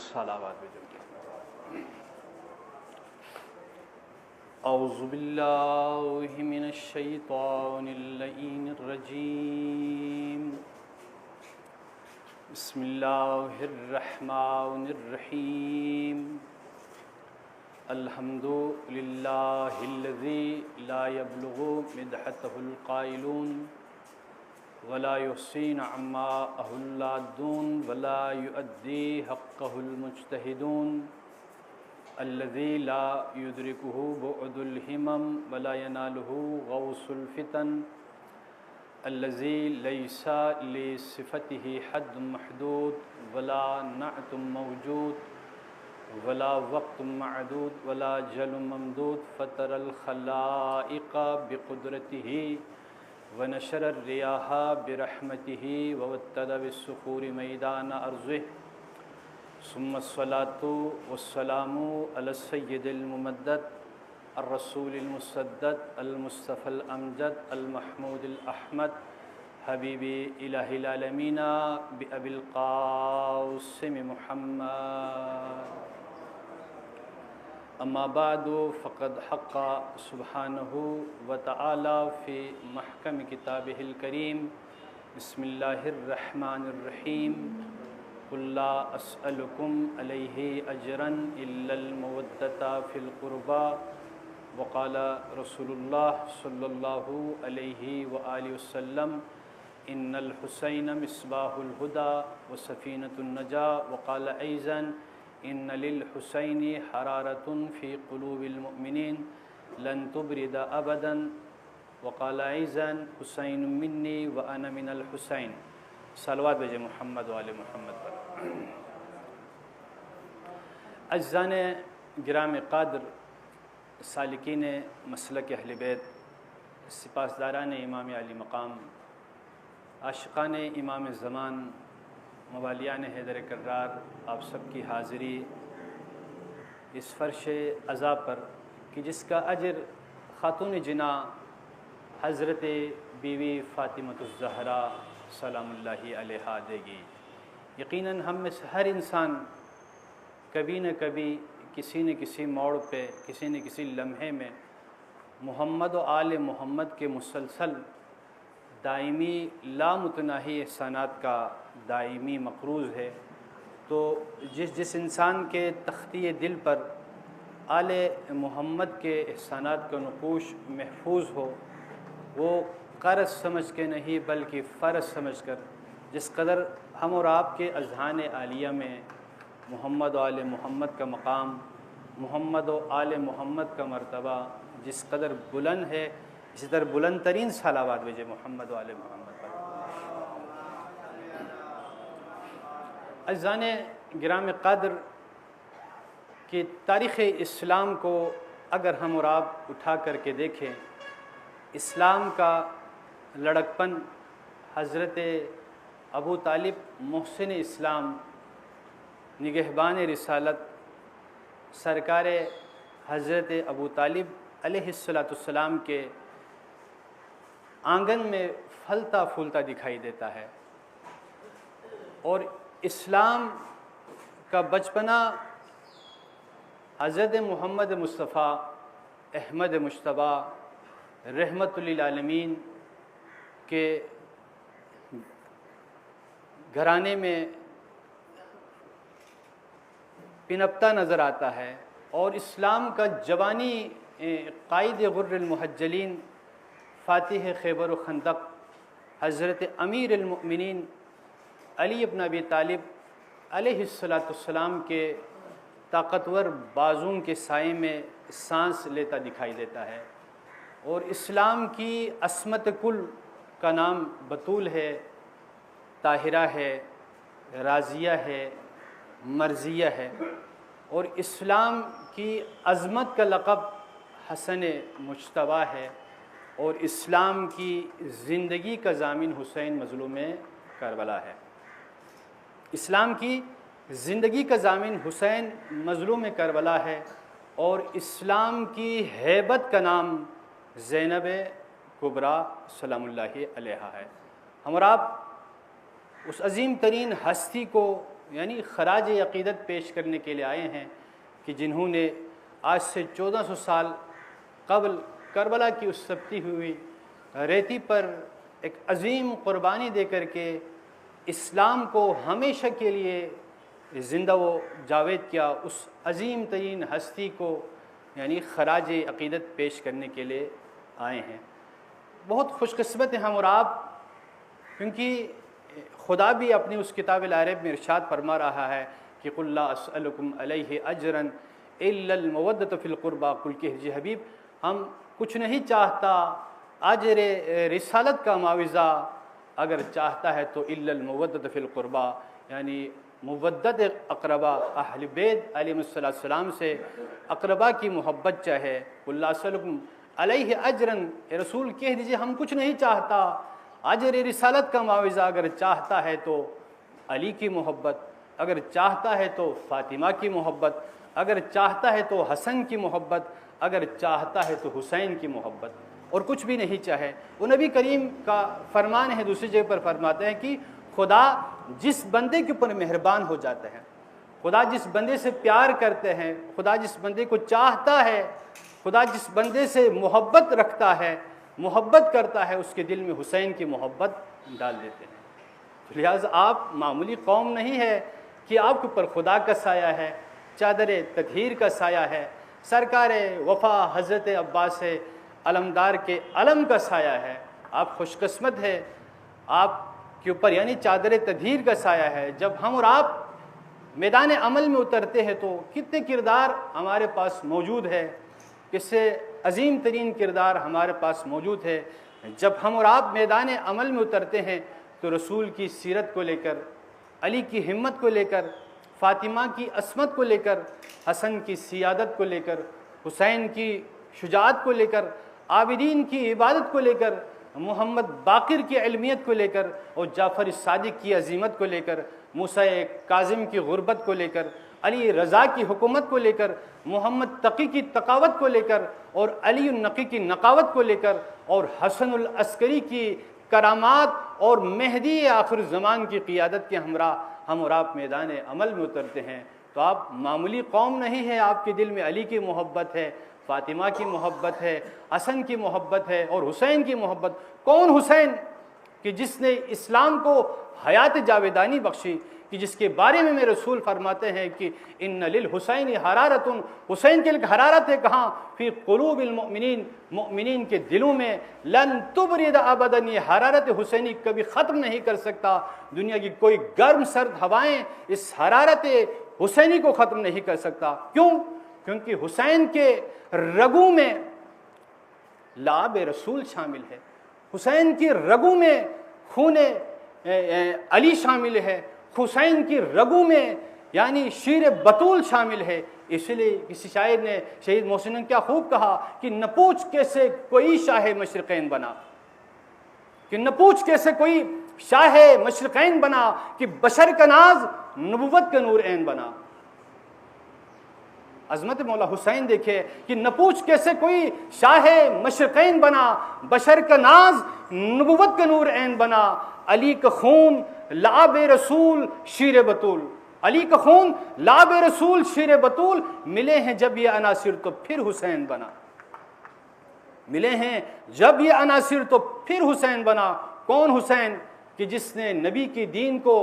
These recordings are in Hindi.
सलावत भेजो। औज़ु बिल्लाहि मिनश शैतानिर रजीम। बिस्मिल्लाहिर रहमानिर रहीम। अल्हम्दुलिल्लाहिल्लज़ी ला यब्लुगु मिदहतहुल क़ाइलून वला युहसीन अम्मा अहुल्लादून वला युअद्दी हक़्क़हुल मुज्तहिदून अल्लज़ी ला युद्रिकुहु बुअदुल हिमम वला यनालुहु गौसुल फितन अल्लज़ी लैसा लिसिफ़तिही हद्द महदूद वला नअतुम मौजूद वला वक़्तुम मअदूद वला जलुम ममदूद फ़तरल ख़लाइक़ बिक़ुदरतिही वनशरर रियाहा बिरहमतिही ववत्तद बिस्सुखूरि मैदान अर्ज़िह सुम्मस्सलातु वस्सलामु अला सय्यिदिल मुमद्दद अर्रसूलिल मुसद्दद अल मुस्तफ़ल अमजद अल महमूदिल अहमद हबीबी इलाहिल आलमीना बि अबिल क़ासिम मुहम्मद। अम्मा बादु फ़क़द हक़्क़ सुब्हानहु व तआला फ़ी महकम किताबिहिल करीम। बिस्मिल्लाहिर रहमानिर रहीम। क़ुल ला अस्अलुकुम अलैहि अजरन इल्लल मवद्दता फ़िल क़ुरबा व क़ाला रसूलुल्लाह सल्लल्लाहु अलैहि व आलिहि वसल्लम इन्नल हुसैन मिस्बाहुल हुदा व सफ़ीनतुन नजा व क़ाला ऐज़न इन्न लिल हुसैनी हरारतुन फ़ी क़ुलूबिल मुअमिनीन लन तुबरिदा अबदन व क़ाला ऐज़न हुसैन मिन्नी व अना मिनल हुसैन। सलवात भेजे मोहम्मद व आले मोहम्मद पर। अज़्ज़ान गिराम क़द्र, सालिकीन मसलक अहले बैत, सिपासदारान इमाम अली मक़ाम, आशिक़ान इमाम ज़मान, मवालियान हैदर कर्रार, आप सबकी हाज़िरी इस फ़र्श अज़ा पर कि जिसका अजर ख़ातून जिना हज़रत बीवी फ़ातिमतुज़ ज़हरा सलामुल्लाहि अलैहा देगी। यकीनन हम में से हर इंसान कभी न कभी किसी न किसी मोड़ पे, किसी न किसी लम्हे में मोहम्मद व आले मोहम्मद के मुसलसल दायमी लामुतनाही एहसानात का दायमी मक़रूज़ है। तो जिस इंसान के तख्ती दिल पर आले मोहम्मद के एहसानात का नक़ूश महफूज हो, वो क़र्ज़ समझ के नहीं बल्कि फ़र्ज़ समझ कर जिस कदर हम और आपके अज़हान आलिया में मोहम्मद व आले मोहम्मद का मक़ाम, मोहम्मद व आले मोहम्मद का मर्तबा जिस कदर बुलंद है, इसी तरह बुलंद तरीन सलावत भेजे मोहम्मद व आले मोहम्मद पर। अज़्ज़ान गिराम क़द्र की तारीख़ इस्लाम को अगर हम और आप उठा करके देखें, इस्लाम का लड़कपन हज़रत अबू तालिब मोहसिन इस्लाम निगहबान रिसालत सरकार हज़रत अबू तालिब अलैहिस्सलाम के आंगन में फलता फूलता दिखाई देता है। और इस्लाम का बचपना हज़रत मोहम्मद मुस्तफ़ा अहमद मुश्तबा रहमतुल लिल आलमीन के घराने में पिनपता नज़र आता है। और इस्लाम का जवानी क़ाइद गुर्रुल मुहज्जलीन फ़ातिह खैबर व खंदक हज़रत अमीरुल मुमिनीन अली इब्न अबी तालिब अलैहिस्सलाम के ताक़तवर बाजुओं के साए में सांस लेता दिखाई देता है। और इस्लाम की अस्मत कुल का नाम बतूल है, ताहिरा है, राज़िया है, मर्ज़िया है। और इस्लाम की अज़मत का लक़ब हसन मुज्तबा है। और इस्लाम की ज़िंदगी का ज़ामिन हुसैन मज़लूम करबला है। इस्लाम की ज़िंदगी का ज़ामिन हुसैन मज़लूम करबला है। और इस्लाम की हैबत का नाम ज़ैनब कुबरा सलामुल्लाहि अलैहा है। हम और आप उस अज़ीम तरीन हस्ती को यानी खराज अक़ीदत पेश करने के लिए आए हैं कि जिन्होंने आज से 1400 साल कबल करबला की उस तपती हुई रेती पर एक अजीम क़ुरबानी दे कर के इस्लाम को हमेशा के लिए ज़िंदा व जावेद किया, उस अजीम तरीन हस्ती को यानी खराज अक़ीदत पेश करने के लिए आए हैं। बहुत खुशकिस्मत हैं हम और आप, क्योंकि खुदा भी अपनी उस किताब अल-अरब में इरशाद फरमा रहा है कि कुल ला अस्अलुकुम अलैहि अजरन इल्लल मवद्दत फिल क़ुरबा, कुल के हबीब हम कुछ नहीं चाहता अजर रिसालत का मुआवज़ा, अगर चाहता है तो इल्लल मवद्दत फिल क़ुरबा, यानी मुवद्दत अक़रबा अहल बैत अलैहिस्सलाम से अक़रबा की मोहब्बत चाहे। कुल ला अस्अलुकुम अलैहि अजरन, रसूल कह दीजिए हम कुछ नहीं चाहता अजर रिसालत का मुआवज़ा, अगर चाहता है तो अली की मोहब्बत, अगर चाहता है तो फ़ातिमा की मोहब्बत, अगर चाहता है तो हसन की मोहब्बत, अगर चाहता है तो हुसैन की मोहब्बत, और कुछ भी नहीं चाहे। वो नबी करीम का फरमान है, दूसरी जगह पर फरमाते हैं कि खुदा जिस बंदे के ऊपर मेहरबान हो जाता है, खुदा जिस बंदे से प्यार करते हैं, खुदा जिस बंदे को चाहता है, खुदा जिस बंदे से मोहब्बत रखता है, मोहब्बत करता है, उसके दिल में हुसैन की मोहब्बत डाल देते हैं। तो लिहाजा आप मामूली कौम नहीं है कि आपके ऊपर खुदा का साया है, चादर ततहीर का साया है, सरकार वफ़ा हज़रत अब्बास अलमदार के अलम का साया है। आप खुशकिस्मत है, आपके ऊपर यानी चादर ततहीर का साया है। जब हम और आप मैदान अमल में उतरते हैं तो कितने किरदार हमारे पास मौजूद है, किससे अजीम तरीन किरदार हमारे पास मौजूद है। जब हम और आप मैदान अमल में उतरते हैं तो रसूल की सीरत को लेकर, अली की हिम्मत को लेकर, फ़ातिमा की असमत को लेकर, हसन की सियादत को लेकर, हुसैन की शुजाअत को लेकर, आबिदीन की इबादत को लेकर, मोहम्मद बाक़िर की इल्मियत को लेकर, और जाफ़र सादिक की अजीमत को लेकर, मूसा काज़िम की गुर्बत को लेकर, अली रज़ा की हुकूमत को लेकर, मोहम्मद तक़ी की तकावत को लेकर, और अली नक़ी की नकावत को लेकर, और हसन अस्करी की करामात और मेहदी आखिर ज़मान की क़ियादत के हमरा हम और आप मैदान अमल में उतरते हैं तो आप मामूली कौम नहीं है। आपके दिल में अली की मोहब्बत है, फ़ातिमा की मोहब्बत है, हसन की मोहब्बत है, और हुसैन की मोहब्बत। कौन हुसैन कि जिसने इस्लाम को हयात जावेदानी बख्शी, कि जिसके बारे में मेरे रसूल फरमाते हैं कि इन्न लिल हुसैन हरारतुन, हुसैन के लिए हरारत है कहाँ, फिर क़ुलूबिल मुमिनीन, मुमिनीन के दिलों में, लन तुबरिद अबदन, ये हरारत हुसैनी कभी ख़त्म नहीं कर सकता। दुनिया की कोई गर्म सर्द हवाएं इस हरारत हुसैनी को ख़त्म नहीं कर सकता। क्यों? क्योंकि हुसैन के रगों में लाब रसूल शामिल है, हुसैन की रगों में खून अली शामिल है, हुसैन की रगों में यानी शीर बतूल शामिल है। इसलिए किसी शायर ने, शहीद मोहसिन ने क्या खूब कहा कि न पूछ कैसे कोई शाह मशरिक़ैन बना, कि न पूछ कैसे कोई शाह मशरिक़ैन बना, कि बशर का नाज नबुव्वत का नूर ऐन बना। अज़मत मौला हुसैन देखे कि न पूछ कैसे कोई शाह मशरिक़ैन बना, बशर का नाज नबुव्वत का नूर ऐन बना। अली का खून लाब रसूल शीर बतूल, अली का खून लाब रसूल शीर बतूल, मिले हैं जब ये अनासिर तो फिर हुसैन बना, मिले हैं जब ये अनासिर तो फिर हुसैन बना। कौन हुसैन कि जिसने नबी की दीन को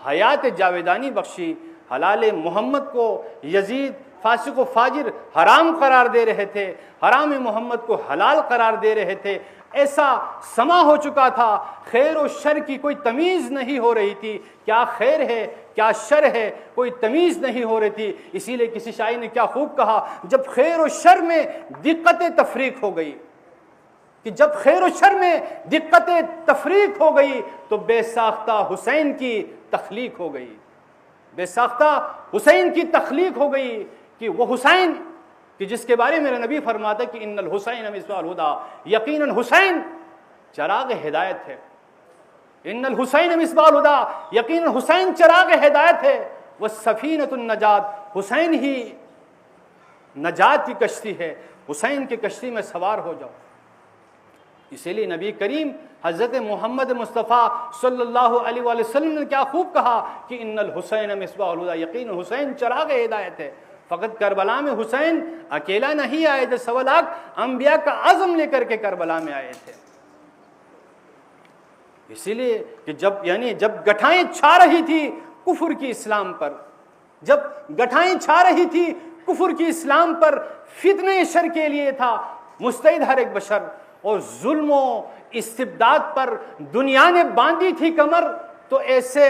हयात जावेदानी बख्शी, हलाल मोहम्मद को यजीद फासिक व फाजिर हराम करार दे रहे थे, हराम मोहम्मद को हलाल करार दे रहे थे। ऐसा समा हो चुका था, खैर और शर की कोई तमीज़ नहीं हो रही थी, क्या खैर है क्या शर है कोई तमीज़ नहीं हो रही थी। इसीलिए किसी शायर ने क्या खूब कहा, जब खैर और शर में दिक्कत तफरीक हो गई, कि जब खैर और शर में दिक्कत तफरीक हो गई तो बेसाख्ता हुसैन की तख्लीक हो गई, बेसाख्ता हुसैन की तख्लीक हो गई। कि वो हुसैन कि जिसके बारे में मेरा नबी फरमाता कि इन्नल हुसैन मिसबाहुल हुदा, यकीनन हुसैन चराग हिदायत है। इन्नल हुसैन मिसबाहुल हुदा, यकीनन हुसैन चराग हिदायत है। वह सफीनतुन नजात, हुसैन ही नजात की कश्ती है, हुसैन की कश्ती में सवार हो जाओ। इसीलिए नबी करीम हज़रत मोहम्मद मुस्तफ़ा सल्लल्लाहु अलैहि वसल्लम ने क्या खूब कहा कि इन्नल हुसैन मिस्बाहुल हुदा, यकीन हुसैन चिराग हिदायत है। फ़कत करबला में हुसैन अकेला नहीं आए थे, 1.25 लाख अंबिया का आज़म लेकर के करबला में आए थे। इसीलिए कि जब गठाएं छा रही थी कुफर की इस्लाम पर, जब गठाएं छा रही थी कुफर की इस्लाम पर, फितने शर के लिए था मुस्तैद हर एक बशर, और जुल्म इस्तिबदाद पर दुनिया ने बांधी थी कमर, तो ऐसे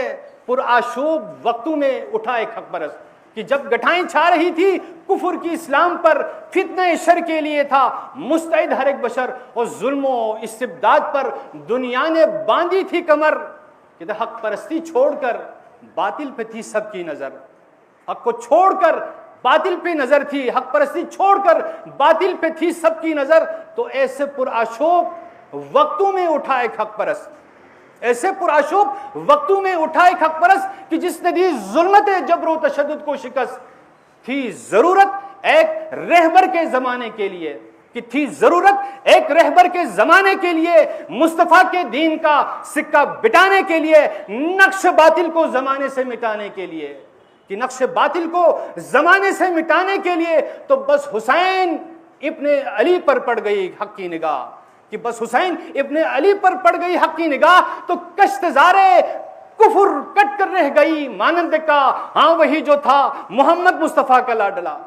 पुरआशूब वक्तों में उठा एक हक परस्त कि जब गठाएं छा रही थी कुफर की इस्लाम पर, फितने शर के लिए था मुस्तैद हर एक बशर, और जुल्म इस्तिबदाद पर दुनिया ने बांधी थी कमर, कि हक परस्ती छोड़कर बातिल पे थी सबकी नजर, हक को छोड़कर बातिल पे नजर थी, हक परस्ती छोड़कर बातिल पे थी सबकी नजर। तो ऐसे पुरआशूब वक्तों में उठा एक हक परस्त, ऐसे पुरआशूब वक्तों में उठा एक हक परस्त कि जिसने दी जुल्मत जबर व तशद्दुद को शिकस्त। थी जरूरत एक रहबर के जमाने के लिए, कि थी जरूरत एक रहबर के जमाने के लिए, मुस्तफा के दीन का सिक्का बिटाने के लिए, नक्श बातिल को जमाने से मिटाने के लिए, कि नक्श बातिल को जमाने से मिटाने के लिए। तो बस हुसैन इब्ने अली पर पड़ गई हक की निगाह, कि बस हुसैन इब्ने अली पर पड़ गई हक की निगाह, तो कश्तज़ारे कुफर कट कर रह गई मानंद का, हाँ वही जो था मोहम्मद मुस्तफ़ा का लाडला,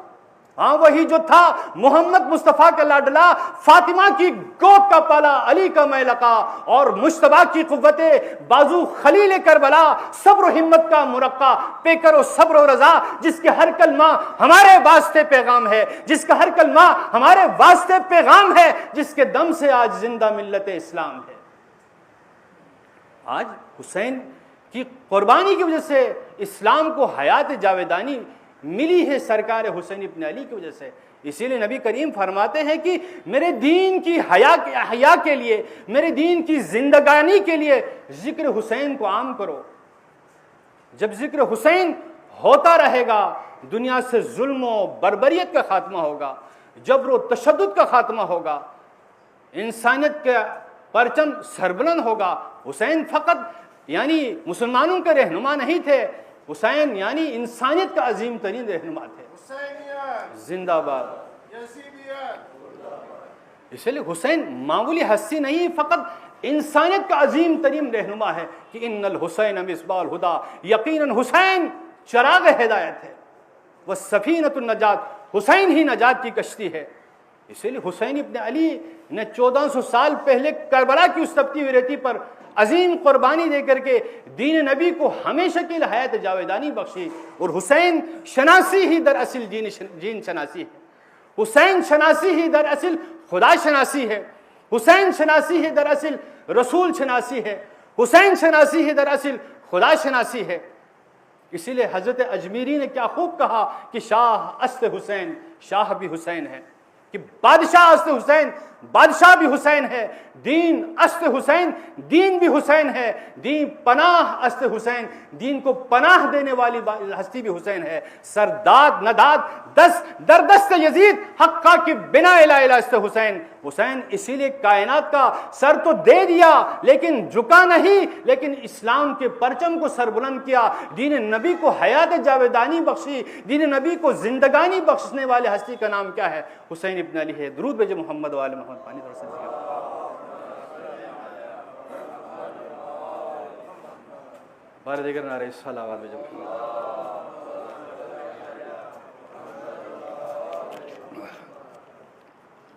हाँ वही जो था मोहम्मद मुस्तफ़ा का लाडला, फातिमा की गोद का पाला अली का मैलका, और मुश्तबा की कुव्वते बाजू खलील करबला, सब्र हिम्मत का मुरक्का, पेकर और सब्र और रजा, जिसके हर कलमा हमारे वास्ते पैगाम है, जिसका हर कलमा हमारे वास्ते पैगाम है, जिसके दम से आज जिंदा मिल्लत इस्लाम है। आज हुसैन की कुर्बानी की वजह से इस्लाम को हयात जावेदानी मिली है सरकार हुसैन इब्न अली की वजह से। इसीलिए नबी करीम फरमाते हैं कि मेरे दीन की हया के लिए, मेरे दीन की जिंदगानी के लिए जिक्र हुसैन को आम करो। जब जिक्र हुसैन होता रहेगा, दुनिया से जुल्म बर्बरियत का खात्मा होगा, जबर तशद्दुद का खात्मा होगा, इंसानियत का परचम सरबुलंद होगा। हुसैन फ़कत मुसलमानों के रहनुमा नहीं थे, हुसैन इंसानियत का अजीम तरीन रहनुमा थे। जिंदाबाद। इसलिए हुसैन मामूली हस्ती नहीं, फ़कत इंसानियत का अजीम तरीन रहनुमा है कि इन्नल हुसैन मिस्बाहुल हुदा, यकीनन हुसैन चिराग हिदायत है, वह सफीनतुन नजात, हुसैन ही नजात की कश्ती है। इसीलिए हुसैन इब्न अली ने 1400 साल पहले करबला की उस तपती हुई रेती पर अजीम कुर्बानी देकर के दीन नबी को हमेशा के लिए हयात जावेदानी बख्शी। और हुसैन शनासी ही दरअसल जीन शनासी है, हुसैन शनासी ही दरअसल खुदा शनासी है, हुसैन शनासी ही दरअसल रसूल शनासी है, हुसैन शनासी ही दरअसल खुदा शनासी है। इसीलिए हजरत अजमीरी ने क्या खूब कहा कि शाह अस्त हुसैन, शाह भी हुसैन है, कि बादशाह अस्त हुसैन, बादशाह भी हुसैन है, दीन अस्त हुसैन, दीन भी हुसैन है, दीन पनाह अस्त हुसैन, दीन को पनाह देने वाली हस्ती भी हुसैन है। सरदाद नदाद दस दरदस्त यजीद हक्का की बिना इला अस्त हुसैन। हुसैन इसीलिए कायनात का सर तो दे दिया लेकिन झुका नहीं, लेकिन इस्लाम के परचम को सरबुलंद किया, दीन नबी को हयात जावेदानी बख्शी, दीन नबी को जिंदगानी बख्शने वाले हस्ती का नाम क्या है? हुसैन इब्न अली है। दुरूद भेजे मोहम्मद वाले मोहम्मद। पानी थोड़ा सा बारह देकर नारे सलावत भेजो।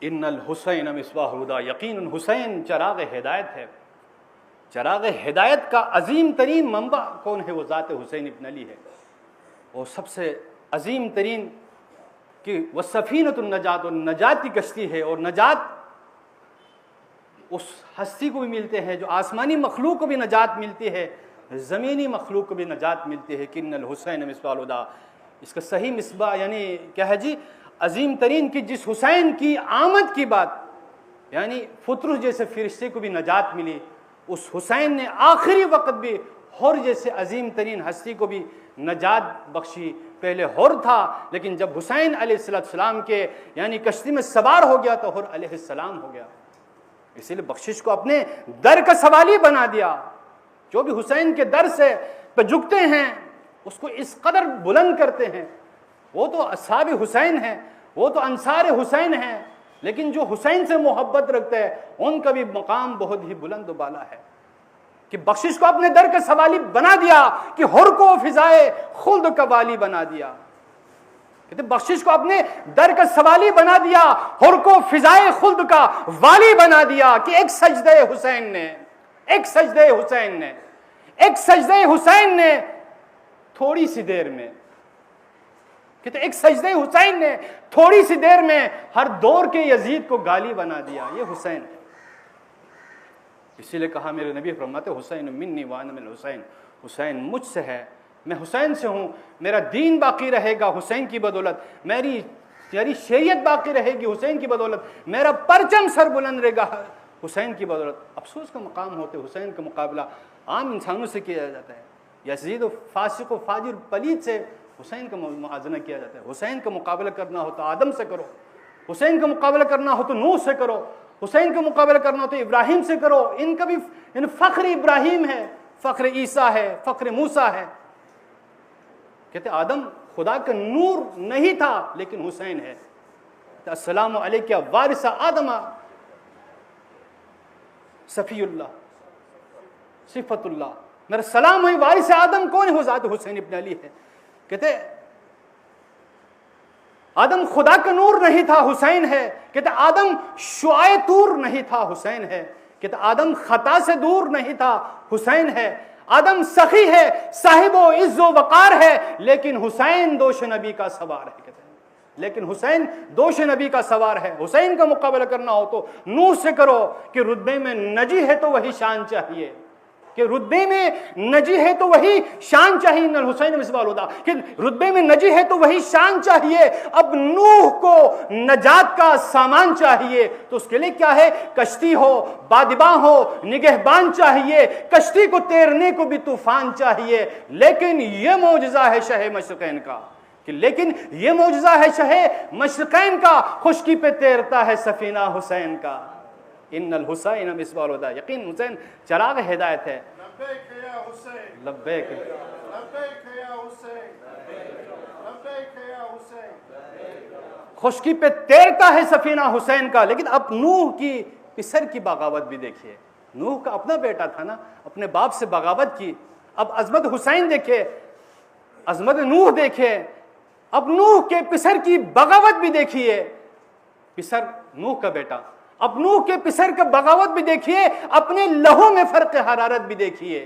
इन्नल हुसैन मिस्बाहुल हुदा, यकीनन हुसैन चिराग हिदायत है। चिराग हिदायत का अजीम तरीन मंबा कौन है? वो ज़ात हुसैन इब्न अली है। वो सबसे अजीम तरीन कि वह सफीनतुन नजात, और नजात की कश्ती है। और नजात उस हस्ती को भी मिलते हैं जो आसमानी मखलूक को भी नजात मिलती है, ज़मीनी मखलूक को भी नजात मिलती है। किन्नल हुसैन मिस्बाहुल हुदा, इसका सही मिसबा यानी क्या है जी? अजीम तरीन की जिस हुसैन की आमद की बात, यानी फुतरुस जैसे फरिश्ते को भी नजात मिली, उस हुसैन ने आखिरी वक्त भी हुर जैसे अजीम तरीन हस्ती को भी नजात बख्शी। पहले हुर था, लेकिन जब हुसैन अलैहिस्सलाम के यानी कश्ती में सवार हो गया तो हुर अलैहिस्सलाम हो गया। इसीलिए बख्शिश को अपने दर का सवाली बना दिया। जो भी हुसैन के दर से पे झुकते हैं उसको इस कदर बुलंद करते हैं। वो तो असहाब हुसैन हैं, वो तो अंसार हुसैन हैं, लेकिन जो हुसैन से मोहब्बत रखते हैं उनका भी मकाम बहुत ही बुलंद बाला है कि बख्शिश को अपने दर का सवाली बना दिया, कि हुर को फिजाए खुल्द का वाली बना दिया। कहते बख्शिश को अपने दर का सवाली बना दिया, हुर को फिजाए खुल्द का वाली बना दिया। कि एक सजदे हुसैन ने थोड़ी सी देर में, कहते एक सजदे हुसैन ने थोड़ी सी देर में हर दौर के यजीद को गाली बना दिया। ये हुसैन है। इसीलिए कहा मेरे नबी फरमाते हुसैन मिन्नी व अना मिन हुसैन, हुसैन मुझसे है, मैं हुसैन से हूँ, मेरा दीन बाकी रहेगा हुसैन की बदौलत, मेरी शरीयत बाकी रहेगी हुसैन की बदौलत, मेरा परचम सर बुलंद रहेगा हुसैन की बदौलत। अफसोस का मकाम होते हुसैन का मुकाबला आम इंसानों से किया जाता है। यजीद व फासिक व फाजिर पलीद से हुसैन का मुआजना किया जाता है। हुसैन का मुकाबला करना हो तो आदम से करो, हुसैन का मुकाबला करना हो तो नूह से करो, हुसैन का मुकाबला करना हो तो इब्राहिम से करो। इनका भी फ़ख्र इब्राहिम है, फ़ख्र ईसा है, फ़ख्र मूसा है। कहते आदम खुदा का नूर नहीं था लेकिन हुसैन है। अस्सलामु अलैका वारिसा आदमा सफ़ीउल्लाह सिफ़तुल्लाह, मेरा सलाम है वारिस आदम कौन है? वो ज़ात हुसैन इब्न अली है। कहते आदम खुदा का नूर नहीं था, हुसैन है। कहते आदम शुआए तूर नहीं था, हुसैन है। कहते आदम खता से दूर नहीं था, हुसैन है। आदम सखी है, साहिबो इज्जो वकार है, लेकिन हुसैन दोष नबी का सवार है। कहते हैं लेकिन हुसैन दोष नबी का सवार है। हुसैन का मुकाबला करना हो तो नूह से करो कि रुतबे में नजी है तो वही शान चाहिए, कि रुतबे में नजी है तो वही शान चाहिए। नल हुसैन मिसबाल होता कि रुतबे में नजी है तो वही शान चाहिए। अब नूह को नजात का सामान चाहिए तो उसके लिए क्या है? कश्ती हो, बादिबा हो, निगहबान चाहिए। कश्ती को तैरने को भी तूफान चाहिए। लेकिन यह मौजज़ा है शह मशरक़ैन का, कि लेकिन यह मौजज़ा है शह मशरक़ैन का, खुश्की पे तैरता है सफीना हुसैन का। इन्नल हुसैन मिसबाल होता, यकीन हुसैन चराग हिदायत है। लब्बैक या हुसैन, लब्बैक या हुसैन, लब्बैक या हुसैन। खुश्की पे तैरता है सफीना हुसैन का। लेकिन अब नूह की पिसर की बगावत भी देखिए। नूह का अपना बेटा था ना, अपने बाप से बगावत की। अब अजमत हुसैन देखे, अजमत नूह देखे, अब नूह के पिसर की बगावत भी देखिए। पिसर नूह का बेटा, अब नूह के पिसर का बगावत भी देखिए, अपने लहू में फर्क हरारत भी देखिए।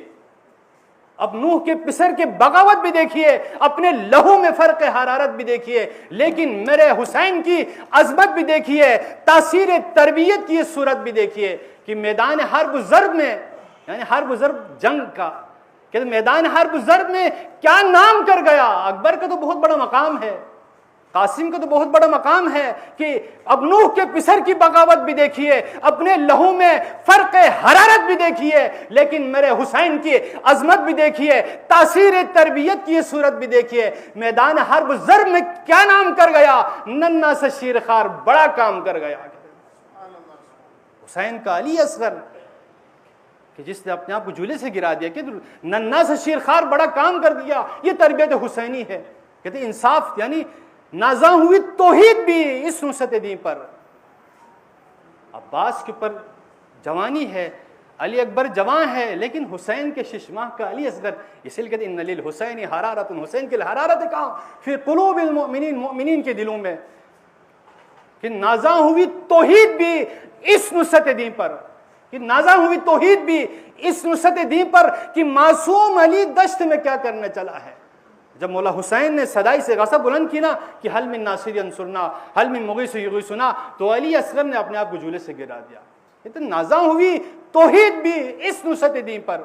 अब नूह के पिसर के बगावत भी देखिए, अपने लहू में फर्क हरारत भी देखिए। लेकिन मेरे हुसैन की अजमत भी देखिए, तासीर तरबियत की सूरत भी देखिए कि मैदान हर्ब ज़र्ब में, यानी हर्ब ज़र्ब जंग का, कि मैदान हर्ब ज़र्ब में क्या नाम कर गया। अकबर का तो बहुत बड़ा मकाम है, कासिम का तो बहुत बड़ा मकाम है, कि अब नूह के पिसर की बगावत भी देखिए, अपने लहू में फर्क हरारत भी देखिए। लेकिन मेरे हुसैन की अजमत भी देखिए, तासीर तरबियत की सूरत भी देखिए। मैदान हर्ब ज़र्ब में क्या नाम कर गया, नन्ना से शीरखार बड़ा काम कर गया। हुसैन का अली असगर कि जिसने अपने आप को झूले से गिरा दिया, कि नन्ना से शीरखार बड़ा काम कर दिया, ये तरबियत हुसैनी है। कहते इंसाफ, यानी नाज़ा हुई तौहीद भी इस नुसरत दीन पर। अब्बास के ऊपर जवानी है, अली अकबर जवान है, लेकिन हुसैन के शिशमाह का अली असगर। इसलिए कहते इन्ना लिल हुसैन हरारत, हुसैन की हरारत कहाँ? फिर कुलूबिल मोमिनीन, मोमिनीन के दिलों में। कि नाज़ा हुई तौहीद भी इस नुसरत दीन पर, कि नाज़ा हुई तौहीद भी इस नुसरत दीन पर, कि मासूम अली दश्त में क्या करने चला है। जब मौला हुसैन ने सदाई से गज़ब बुलंद की ना कि हल मिन नासिर अंसुरना, हल मिन मुगीस युगीसुना, तो अली असगर ने अपने आप को झूले से गिरा दिया। ये तो नाज़ा हुई तौहीद भी इस नुसरत दीन पर,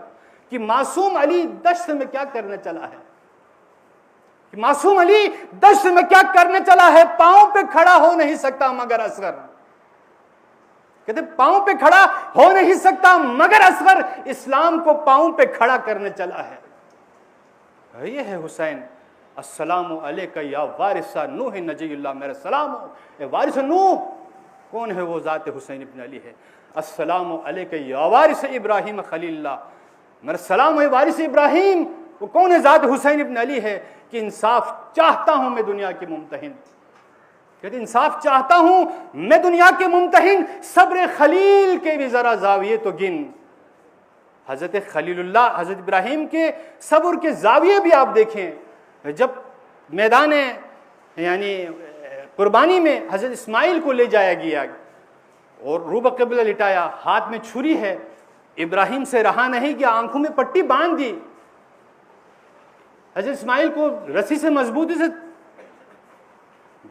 कि मासूम अली दश्त में क्या करने चला है, कि मासूम अली दश्त में क्या करने चला है। पांव पे खड़ा हो नहीं सकता मगर असगर, कहते पांव पे खड़ा हो नहीं सकता मगर असगर इस्लाम को पांव पे खड़ा करने चला है। ये है हुसैन। अस्सलामु अलैका या वारिसा नूह नजीउल्लाह, मेरा सलाम हो ए वारिस नूह। कौन है वो? ज़ात हुसैन इब्न अली है। अस्सलामु अलैका या वारिस इब्राहिम खलील्लाह, मेरा सलाम है वारिस इब्राहिम। वो कौन है? ज़ात हुसैन इब्न अली है कि इंसाफ चाहता हूँ मैं दुनिया के मुमतहिन, कहते इंसाफ चाहता हूँ मैं दुनिया के मुमतहिन, सब्र खलील के भी ज़रा जाविये तो गिन। हज़रत खलीलुल्लाह हज़रत इब्राहिम के सब्र के जाविये भी आप देखें। जब मैदान यानी कुर्बानी में हज़रत इस्माइल को ले जाया गया और रूब क़िबला लिटाया, हाथ में छुरी है, इब्राहिम से रहा नहीं कि आंखों में पट्टी बांध दी। हज़रत इस्माइल को रस्सी से मजबूती से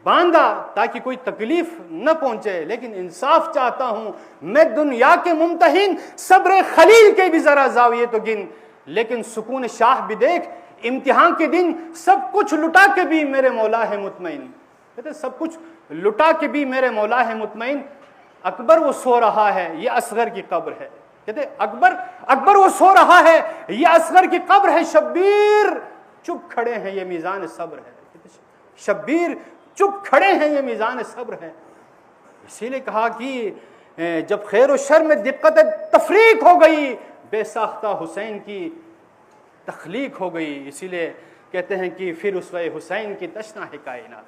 बांधा ताकि कोई तकलीफ न पहुंचे, लेकिन इंसाफ चाहता हूं मैं दुनिया के मुमतहिन, सब्र खलील के भी जरा जाविये तो गिन। लेकिन सुकून शाह भी देख, इम्तिहान के दिन सब कुछ लुटा के भी मेरे मौला है मुतमईन। कहते सब कुछ लुटा के भी मेरे मौला है मुतमईन। अकबर वो सो रहा है, ये असगर की कब्र है। कहते अकबर वो सो रहा है, ये असगर की कब्र है। शब्बीर चुप खड़े हैं, ये मीज़ान सब्र है। शब्बीर चुप खड़े हैं, ये मीज़ान सब्र है। इसीलिए कहा कि जब खैर और शर में दिक्कत तफरीक हो गई, बेसाख्ता हुसैन की तख्लीक हो गई। इसीलिए कहते हैं कि फिर उसवे हुसैन की तशना है कायनात।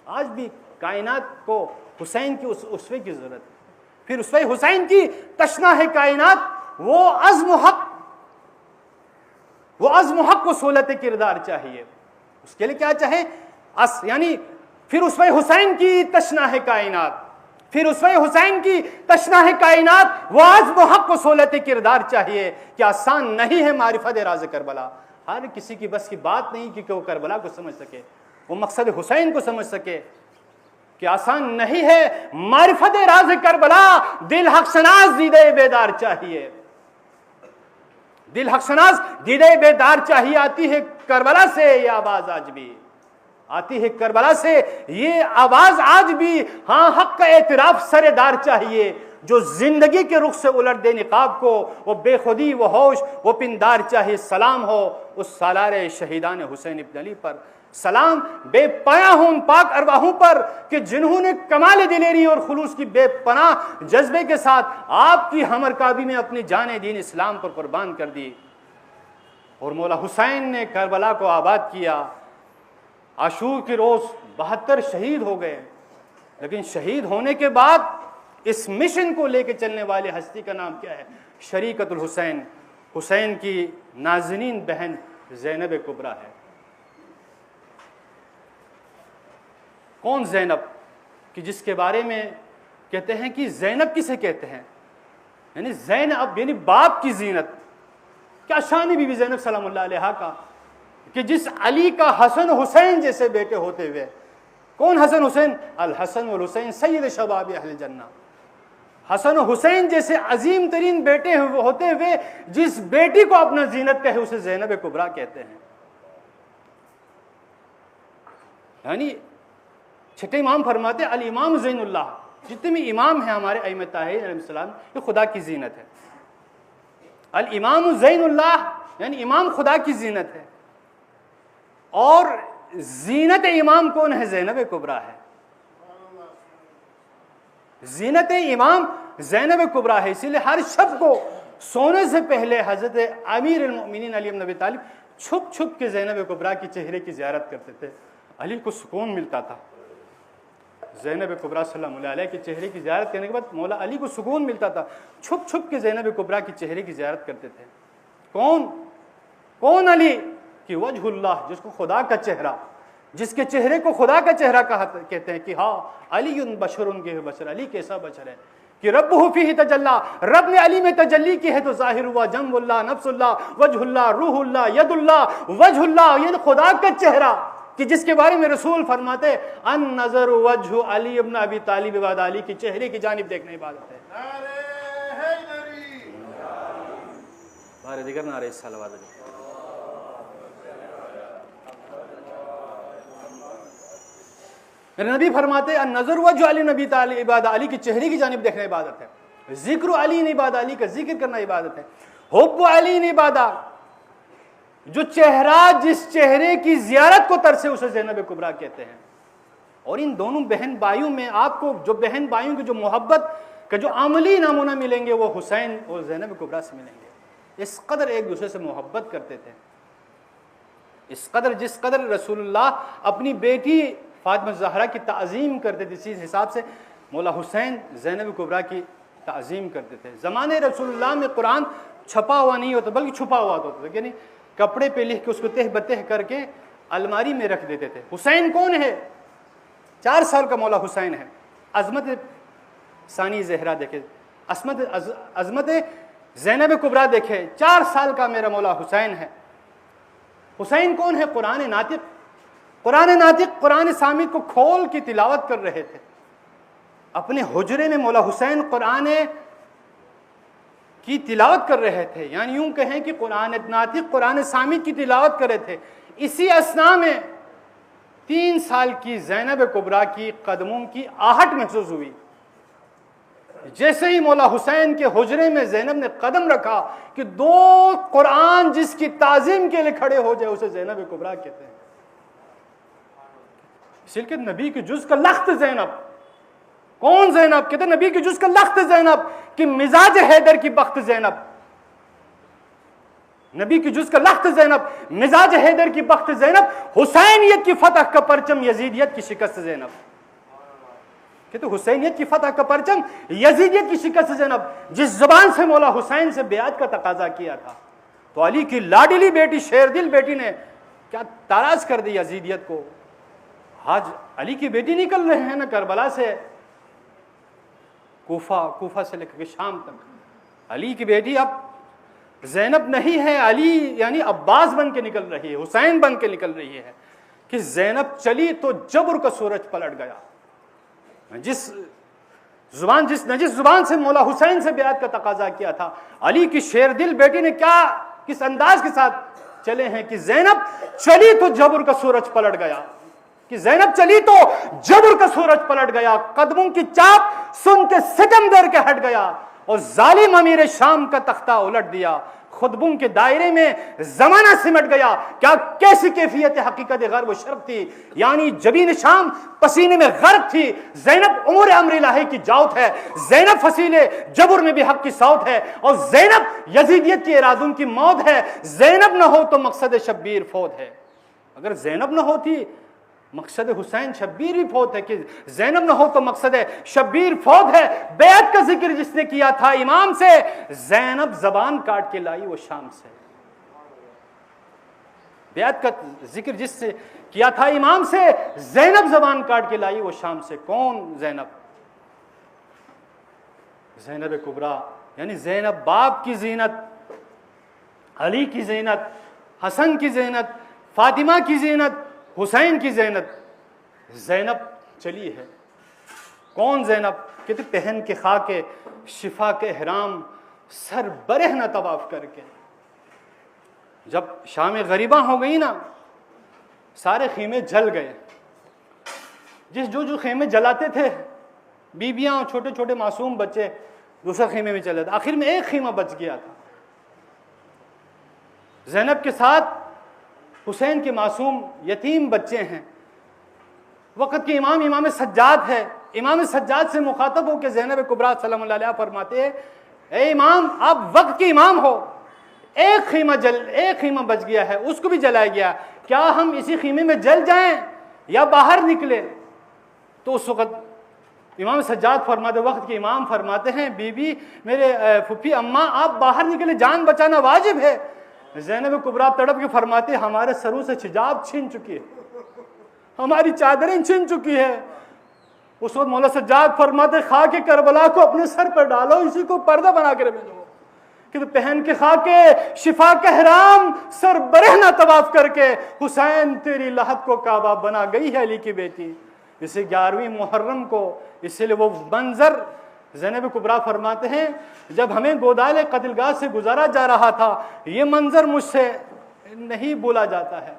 आज भी कायनात को हुसैन की उस उसवे की ज़रूरत है। फिर उसवे हुसैन की तशना है कायनात। वो अज़्म हक को सोलत किरदार चाहिए। उसके लिए क्या चाहे? यानी फिर उसवे हुसैन की तशना है कायनात, फिर उसवे हुसैन की तशना है कायनात। वो अज़्म हक को सोलत किरदार चाहिए कि आसान नहीं है मारिफत राज़ करबला। हर किसी की बस की बात नहीं कि वो करबला को समझ सके, वो मकसद हुसैन को समझ सके कि आसान नहीं है मारिफत राज़ करबला। दिल हक़शनाज़ दीदे बेदार चाहिए, दिल हक़शनाज़ दीदे बेदार चाहिए। आती है करबला से ये आवाज़ आज भी, आती है करबला से ये आवाज़ आज भी। हाँ, हक़ का एतराफ़ सरेदार चाहिए। जो जिंदगी के रुख से उलट दे निकाब को, वो बेखुदी वो होश वो पिंदार चाहिए। सलाम हो उस सालारे शहीदान हुसैन इब्न अली पर, सलाम बेपया हूं उन पाक अरवाहों पर कि जिन्होंने कमाल दिलेरी और खुलूस की बेपनाह जज्बे के साथ आपकी हमरकाबी में अपनी जान दीन इस्लाम पर कुर्बान कर दी। और मौला हुसैन ने करबला को आबाद किया। आशूर के रोज़ 72 शहीद हो गए, लेकिन शहीद होने के बाद इस मिशन को लेकर चलने वाले हस्ती का नाम क्या है? शरीकतुल हुसैन, हुसैन की नाज़नीन बहन ज़ैनब कुबरा है। कौन ज़ैनब? कि जिसके बारे में कहते हैं कि ज़ैनब किसे कहते हैं? यानी ज़ैनब यानी बाप की जीनत। क्या शान बीबी ज़ैनब सलामुल्लाह अलैहा का कि जिस अली का हसन हुसैन जैसे बेटे होते हुए, कौन हसन हुसैन? अल हसन वल हुसैन सैयद शबाब अहल जन्नह। हसन हुसैन जैसे अजीम तरीन बेटे होते हुए जिस बेटी को अपना जीनत कहे उसे ज़ैनब कुबरा कहते हैं। यानी छठे इमाम फरमाते अल इमाम ज़ैनुल्लाह, जितने भी इमाम हैं हमारे अइम्मा ताहिरीन अलैहिस्सलाम, ये खुदा की जीनत है। अल इमाम ज़ैनुल्लाह यानी इमाम खुदा की जीनत है। और जीनत इमाम कौन है? ज़ैनब कुबरा है। जीनत इमाम ज़ैनब कुबरा है। इसीलिए हर शब को सोने से पहले हज़रत अमीर अल-मोमिनीन अली इब्न अबी तालिब छुप छुप के ज़ैनब कुबरा के चेहरे की ज़ियारत करते थे। अली को सुकून मिलता था। ज़ैनब कुबरा सल्लल्लाहु अलैहि के चेहरे की ज़ियारत करने के बाद मौला अली को सुकून मिलता था। छुप छुप के ज़ैनब कुबरा के चेहरे की ज़ियारत करते थे। कौन अली? कि वजहुल्लाह, जिसको खुदा का चेहरा, जिसके चेहरे को खुदा का चेहरा कहते हैं कि हाँ अलीयुन बशरुन के बशर, अली कैसा बशर है कि रब्बुहु फीही तजल्ला, रब ने अली में तजल्ली की है तो ज़ाहिर हुआ जम्बुल्लाह नफ्सुल्लाह वजहुल्लाह रूहुल्लाह यदुल्लाह वजहुल्लाह, ये खुदा का चेहरा कि जिसके बारे में रसूल फरमाते अन नज़र वजहु अली इब्न अबी तालिब बाद अली की चेहरे की जानिब देखना इबादत है। बारे दिगर नारे सलावत। नबी फरमाते नज़र वजह अली नबी ताली इबादत, अली की चेहरे की जानिब देखना इबादत है। जिक्र अली ने इबादत, अली का जिक्र करना इबादत है। हुब्ब अली ने इबादत, जो चेहरा जिस चेहरे की जियारत को तरसे उसे ज़ैनब कुबरा कहते हैं। और इन दोनों बहन भाइयों में आपको जो बहन भाइयों की जो मोहब्बत कि जो अमली नमूना मिलेंगे वो हुसैन और ज़ैनब कुबरा से मिलेंगे। इस कदर एक दूसरे से मोहब्बत करते थे, इस कदर जिस कदर रसूलुल्लाह अपनी बेटी फातिमा ज़हरा की ताज़ीम करते थे, इसी हिसाब से मौला हुसैन ज़ैनब कुबरा की ताज़ीम करते थे। ज़माने रसूलुल्लाह में कुरान छपा हुआ नहीं होता बल्कि छुपा हुआ होता था, यानी कपड़े पे लिख के उसको तह बतह करके अलमारी में रख देते थे। हुसैन कौन है? 4 साल का मौला हुसैन है। अज़मत सानी ज़हरा देखे, अज़मत ज़ैनब कुबरा देखे, 4 साल का मेरा मौला हुसैन है। हुसैन कौन है? कुरान नातिक, कुरान नातिक कुरान सामित को खोल की तिलावत कर रहे थे। अपने हुजरे में मौला हुसैन कुरान की तिलावत कर रहे थे, यानी यूं कहें कि कुरान नातिक कुरान सामित की तिलावत कर रहे थे। इसी असना में 3 साल की ज़ैनब कुबरा की कदमों की आहट महसूस हुई। जैसे ही मौला हुसैन के हुजरे में ज़ैनब ने कदम रखा कि 2 कुरान जिसकी ताज़ीम के लिए खड़े हो जाए उसे ज़ैनब कुबरा कहते हैं। इसलिए नबी के जुज़ का लख्त ज़ैनब, कौन ज़ैनब? कहते नबी के जुज़ का लख्त ज़ैनब कि मिजाज हैदर की बख्त ज़ैनब, नबी की जुज़ का लख्त ज़ैनब, मिजाज हैदर की बख्त ज़ैनब, हुसैनियत की फतह का परचम, यजीदियत की शिकस्त ज़ैनब। कहते हुसैनियत की फतह का परचम, यजीदियत की शिकस्त ज़ैनब। जिस ज़ुबान से मौला हुसैन से बेअत का तकाजा किया था, तो अली की लाडली बेटी शेरदिल बेटी ने क्या ताराज कर दी यजीदियत को। आज अली की बेटी निकल रहे हैं ना करबला से कूफा से लेकर के शाम तक, अली की बेटी अब ज़ैनब नहीं है, अली यानी अब्बास बन के निकल रही है, हुसैन बन के निकल रही है। कि ज़ैनब चली तो जबर का सूरज पलट गया। जिस जुबान से मौला हुसैन से बेअत का तकाजा किया था, अली की शेरदिल बेटी ने क्या किस अंदाज के साथ चले हैं कि ज़ैनब चली तो जबर का सूरज पलट गया, कि ज़ैनब चली तो जबर का सूरज पलट गया, कदमों की चाप सुन के सितम दर के हट गया और जालिम अमीर शाम का तख्ता उलट दिया। खुतबों के दायरे में जमाना सिमट गया। क्या कैसी कैफियत हकीकत गर्ब शर्क थी, यानी जबीन शाम पसीने में गर्क थी। ज़ैनब उमर अमर इलाही की जाउत है, ज़ैनब फसीले जबर में भी हक की सौत है, और ज़ैनब यजीदियत के इरादों की मौत है। ज़ैनब न हो तो मकसद शब्बीर फौत है। अगर ज़ैनब न होती मकसद हुसैन शब्बीर भी फौत है, कि ज़ैनब न हो तो मकसद शब्बीर फौत है। बेअत का जिक्र जिसने किया था इमाम से, ज़ैनब ज़बान काट के लाई वो शाम से। बेअत का जिक्र जिससे किया था इमाम से, ज़ैनब ज़बान काट के लाई वो शाम से। कौन ज़ैनब? ज़ैनब कुबरा, यानी ज़ैनब बाप की ज़ीनत, अली की ज़ीनत, हसन की ज़ीनत, फातिमा की ज़ीनत, हुसैन की ज़ैनत। ज़ैनब चली है। कौन ज़ैनब? कहते पहन के खाके शिफा के हराम, सर बरहना तवाफ करके। जब शाम गरीबा हो गई ना, सारे खीमे जल गए। जो खेमे जलाते थे, बीबियां, छोटे छोटे मासूम बच्चे दूसरे खेमे में चले थे। आखिर में एक खेमा बच गया था। ज़ैनब के साथ हुसैन के मासूम यतीम बच्चे हैं। वक़्त के इमाम सज्जाद है। इमाम सज्जाद से मुखातब हो के ज़ैनब कुबरा सल्लल्लाहु अलैहा फरमाते हैं, ए इमाम, आप वक्त के इमाम हो, एक खीमा बच गया है, उसको भी जलाया गया, क्या हम इसी खीमे में जल जाएं या बाहर निकले? तो उस वक़्त इमाम सज्जाद फरमाते, वक्त के इमाम फरमाते हैं, बीबी, मेरे फुफी अम्मा, आप बाहर निकले, जान बचाना वाजिब है। ज़ैनब कुबरा तड़प के फरमाते, हमारे सरों से हिजाब छीन चुकी है, हमारी चादरें छीन चुकी है। उस वक्त मौला सज्जाद फरमाते, खाके करबला को अपने सर पर डालो, इसी को पर्दा बना कर भेजो, कि तो पहन के खाके शिफा के हराम, सर बरहना तवाफ करके हुसैन तेरी लहद को काबा बना गई है अली की बेटी। इसे 11वीं मुहर्रम को, इसलिए वो मंजर ज़ैनब कुबरा फरमाते हैं, जब हमें गोदाले कत्लगाह से गुजारा जा रहा था, ये मंजर मुझसे नहीं भूला जाता है।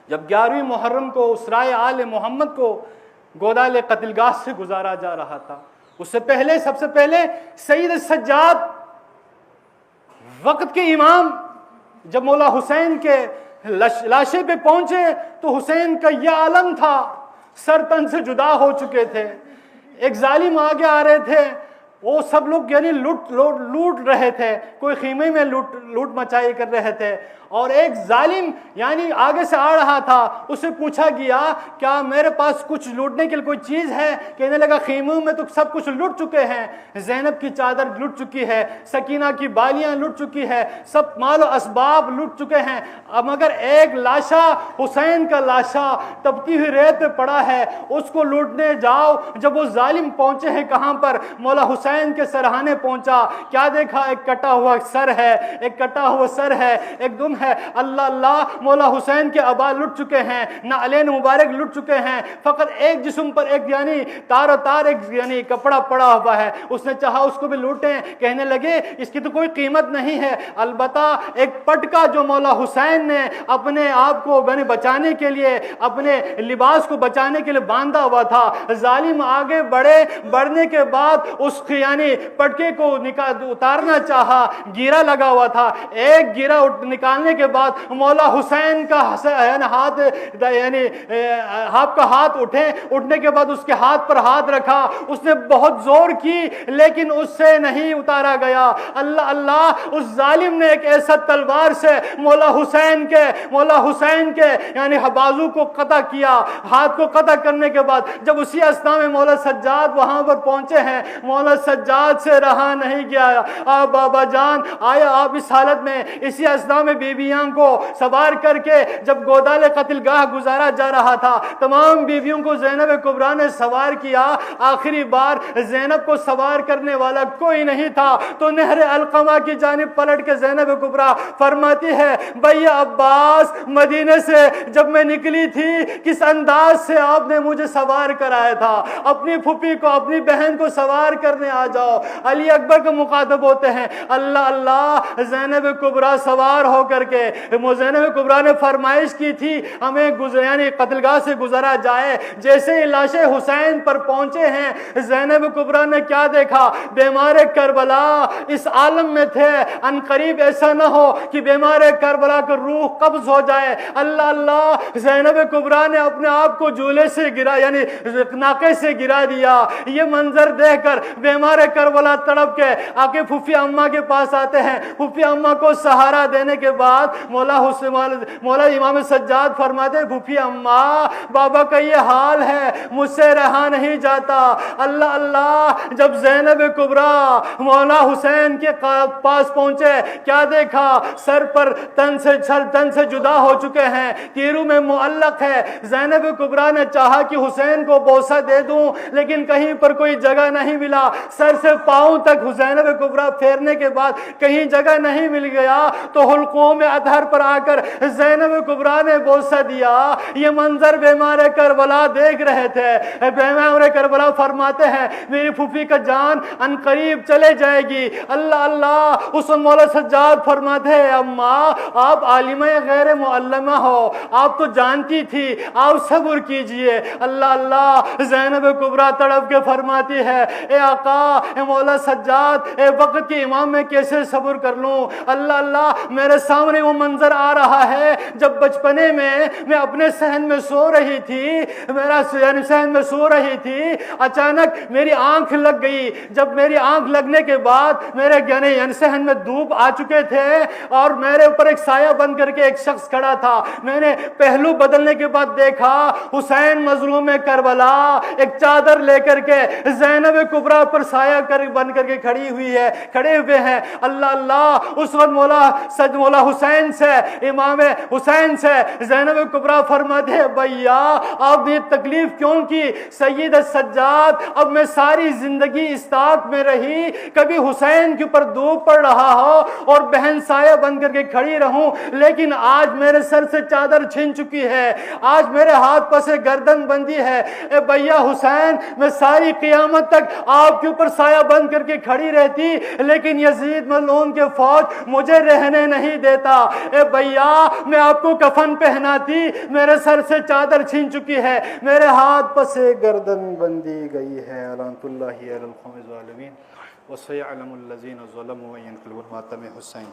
जब 11वीं मुहर्रम को उसराए आले मोहम्मद को गोदाले कत्लगाह से गुजारा जा रहा था, उससे पहले सबसे पहले सईद सज्जाद वक्त के इमाम जब मौला हुसैन के लाशे पे पहुंचे तो हुसैन का यह आलम था, सर तन से जुदा हो चुके थे। एक जालिम आगे आ रहे थे, वो सब लोग यानी लूट रहे थे, कोई खीमे में लूट मचाई कर रहे थे। और एक जालिम यानी आगे से आ रहा था, उससे पूछा गया क्या मेरे पास कुछ लूटने के लिए कोई चीज़ है? कहने लगा खीमों में तो सब कुछ लूट चुके हैं, ज़ैनब की चादर लूट चुकी है, सकीना की बालियां लूट चुकी है, सब मालो असबाब लूट चुके हैं, अब मगर एक लाशा, हुसैन का लाशा तपती हुई रेत पे पड़ा है, उसको लूटने जाओ। जब वो जालिम पहुंचे हैं कहां पर? मौला हुसैन के सरहाने पहुंचा। क्या देखा? एक कटा हुआ सर है, एक कटा हुआ सर है, एक दुम है। अल्लाह अल्लाह, मौला हुसैन के अबा लुट चुके हैं, ना अलेन मुबारक लुट चुके हैं, फकत एक जिस्म पर एक यानी तार तार एक यानी कपड़ा पड़ा हुआ है। उसने चाहा उसको भी लूटें, कहने लगे इसकी तो कोई कीमत नहीं है। अलबत्ता एक पटका जो मौला हुसैन ने अपने आप को बचाने के लिए, अपने लिबास को बचाने के लिए बांधा हुआ था। जालिम आगे बढ़ने के बाद उस यानी पटके को उतारना चाहा, गिरा लगा हुआ था। एक गिरा निकालने के बाद मौला हुसैन का हाथ यानी आपका हाथ उठने के बाद उसके हाथ पर हाथ रखा, उसने बहुत जोर की लेकिन उससे नहीं उतारा गया। अल्लाह अल्लाह, उस जालिम ने एक ऐसा तलवार से मौला हुसैन के यानी बाजू को कता किया। हाथ को कता करने के बाद जब उसी अस्थान में मौला सज्जाद वहां पर पहुंचे हैं, मौला सज्जाद से रहा नहीं गया। आप बाबा जान आया, आप इस हालत में इसी अस्थान में बीबियां को सवार करके जब गोदाले कत्लगाह गुजारा जा रहा था, तमाम बीवियों को ज़ैनब कुबरा ने सवार किया। आखिरी बार ज़ैनब को सवार करने वाला कोई नहीं था, तो नहर अलकमा की जानिब पलट के ज़ैनब कुबरा फरमाती है, भैया अब्बास, मदीने से जब मैं निकली थी किस अंदाज से आपने मुझे सवार कराया था। अपनी फूफी को, अपनी बहन को सवार करने आ जाओ। अली अकबर के मुखातब होते हैं, अल्लाह अल्लाह, ज़ैनब कुबरा सवार होकर के, ज़ैनब कुबरा ने फरमाइश की थी हमें यानी कत्लगाह से गुजरा जाए। जैसे ही लाशे हुसैन पर पहुंचे हैं, ज़ैनब कुबरा ने क्या देखा? बीमार करबला इस आलम में थे, अनकरीब ऐसा ना हो कि बीमार करबला का रूह कब्ज हो जाए। अल्लाह अल्लाह, ज़ैनब कुबरा ने अपने आप को झूले से गिरा यानी नाके से गिरा दिया। ये मंजर देखकर बीमार करबला तड़प के आके फूफी अम्मा के पास आते हैं। फूफी अम्मा को सहारा देने के बाद मौला इमाम सज्जाद फरमाते, फूफी अम्मा, बाबा का ये हाल है, मुझसे रहा नहीं जाता। अल्लाह अल्लाह, जब ज़ैनब कुबरा मौला हुसैन के पास पहुंचे, क्या देखा? सर पर तन से जुदा हो चुके हैं, तीरों में मुअल्लक है। ज़ैनब कुबरा ने चाहा कि हुसैन को बोसा दे दूं, लेकिन कहीं पर कोई जगह नहीं मिला। सर से पांव तक ज़ैनब कुबरा फेरने के बाद कहीं जगह नहीं मिल गया, तो हुल्कों में अधर पर आकर ज़ैनब कुबरा ने बोसा दिया। ये मंजर बीमार करबला देख रहे थे। बीमार करबला फरमाते हैं, मेरी फूफी का जान अनकरीब चले जाएगी। अल्लाह अल्लाह, उस मौला सज्जाद फरमाते हैं, अम्मा आप आलिमा गैर मुअल्लमा हो, आप तो जानती थी, आप सब्र कीजिए। अल्लाह अल्लाह, ज़ैनब कुबरा तड़प के फरमाती है, ए आका, ए मौला सज्जाद, ए वक्त के इमाम में कैसे सब्र कर लूं? अल्लाह अल्लाह, मेरे सामने वो मंजर आ रहा है जब बचपने में मैं अपने सहन में सो रही थी, सहन में सो रही थी, अचानक मेरी आंख लग गई। जब मेरी आंख लगने के बाद मेरे सहन में धूप आ चुके थे और मेरे ऊपर एक साया बन करके एक शख्स खड़ा था। मैंने पहलू बदलने के बाद देखा हुसैन मजलूम करबला एक चादर लेकर के ज़ैनब कुबरा पर साया बन करके खड़े हुए हैं। अल्लाह अल्लाह, उस वक्त मौला हुसैन से, इमाम हुसैन से ज़ैनब कुबरा फरमाते हैं, भैया आपने तकलीफ क्यों की? सैयद सज्जाद, अब मैं सारी जिंदगी इस ताक में रही, कभी हुसैन के ऊपर धूप पड़ रहा हो और बहन साया बन करके खड़ी रहूं, लेकिन आज मेरे सर से चादर छिन चुकी है, आज मेरे हाथ पर से गर्दन बंदी है। ए भैया हुसैन, मैं सारी क़यामत तक आपके ऊपर साया बन करके खड़ी रहती, लेकिन यजीद मलऊन के फौज मुझे रहने नहीं देता। ए भैया, मैं आपको कफन पहनाती, मेरे सर से चादर छीन चुकी है, मेरे हाथ पर से गर्दन बंदी गई है। अलानतुल्लाहि अलल कौमिज़ ज़ालिमीन व सयअलमुल लज़ीना ज़लमू व यनक़लिबून मातम हुसैन।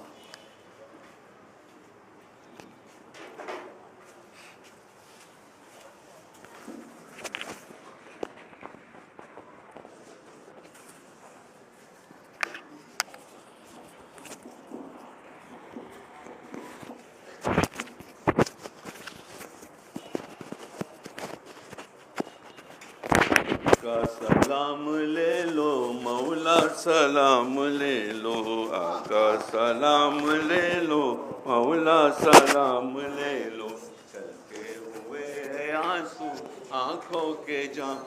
आका सलाम ले लो, मौला सलाम ले लो, आका सलाम ले लो, मौला सलाम ले लो। चलते हुए है आंसू आंखों के जाम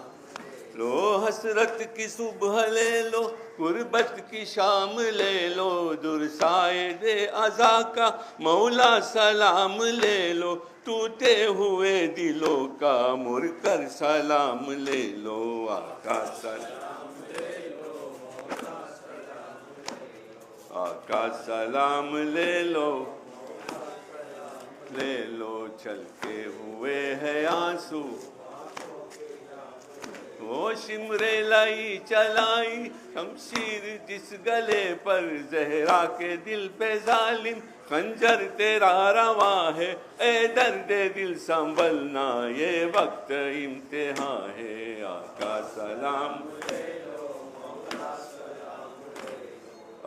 लो, हसरत की सुबह ले लो, गुर्बत की शाम ले लो, दुरसाए दे अज़ा का मौला सलाम ले लो, टूटे हुए दिलों का मुड़कर सलाम ले लो, आका सलाम ले लो, आका सलाम ले लो, ले लो। चलते हुए है आंसू वो शिमरे लाई चलाई, शमशीर जिस गले पर जहरा के दिल पे जालिम, खंजर तेरा रवा है ए दर्द दिल संभलना, ये वक्त इम्तिहान है, आका सलाम ले लो,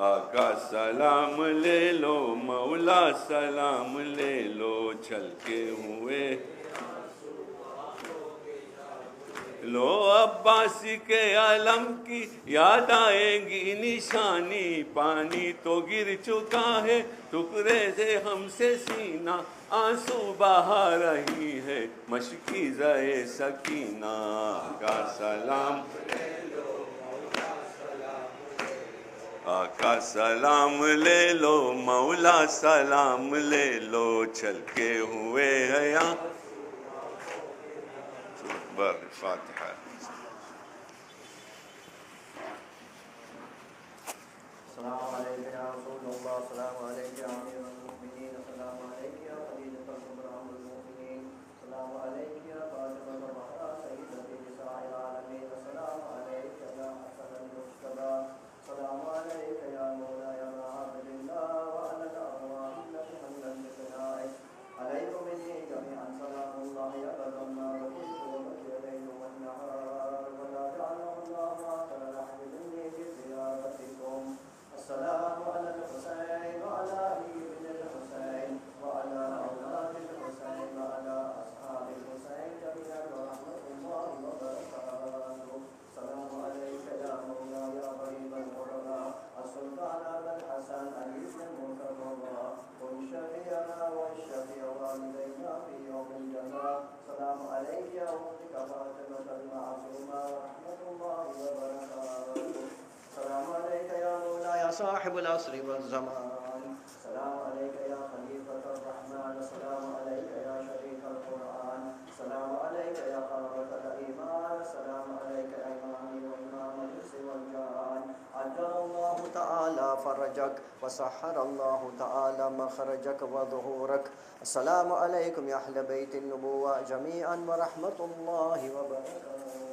आका सलाम ले लो, मौला सलाम ले लो। चल के हुए लो, अब्बासी के आलम की याद आएगी निशानी, पानी तो गिर चुका है टुकड़े से हमसे सीना, आंसू बहा रही है मशकी ज़े सकीना, आका सलाम आका सलाम ले लो, मौला सलाम ले लो। चल के हुए हया फातिहा। सलाम अलैका या रसूलल्लाह, सलाम अलैका या अमीरुल मोमिनीन, सलाम अलैका या खलीफतुल कुबराउल मोमिनीन, सलाम अलैका या फातिमतुल ज़हरा सय्यदती निसाइल आलमीन, सलाम अलैका या हसनुल मुज्तबा, सलाम अलैका या मौलाया अब्दुल्लाह व अलल अरवाह अल्लती हल्लत बिसनाइक, अलैकुम मिन्नी जमीअन सलामुल्लाह या बरना व कुल यदैन वन नहार व ला जअलहुल्लाहु आखिर रहमि मिन्नी bi ziyaratikum। अस्सलामु अलल हुसैन व अला अली बिन हुसैन व अला औलादिल हुसैन व अला अस्हाबिल हुसैन जमीअन व रहमतुल्लाहि व बरकातुहू। सलामु अलैका या मौला या गरीबल गुरबा, अस्सुल्तान अबुल हसन अली बिन मुर्तज़ा, कुन शफीअना व शफीअ वालिदैना फी यौमिल जज़ा। सलामु अलैका या उम्मत फातिमतुल मासूमा व रहमतुल्लाहि व बरकातुहू। सलाम अलैका या मौला या साहिबुल अस्र वल ज़मान, सलाम अलैका या खलीफतुर रहमान, सलाम अलैका या शरीफुल कुरआन, सलाम अलैका या क़र्रतुल ईमान, सलाम अलैका या इमामी व इमामुल इंस वल जान, अज्जलल्लाहु तआला फरजक व सहहरल्लाहु तआला मखरजक व ज़ुहूरक। अस्सलामु अलैकुम या अहले बैतिन नबुव्वा जमीअन व रहमतुल्लाहि व बरकातुहू।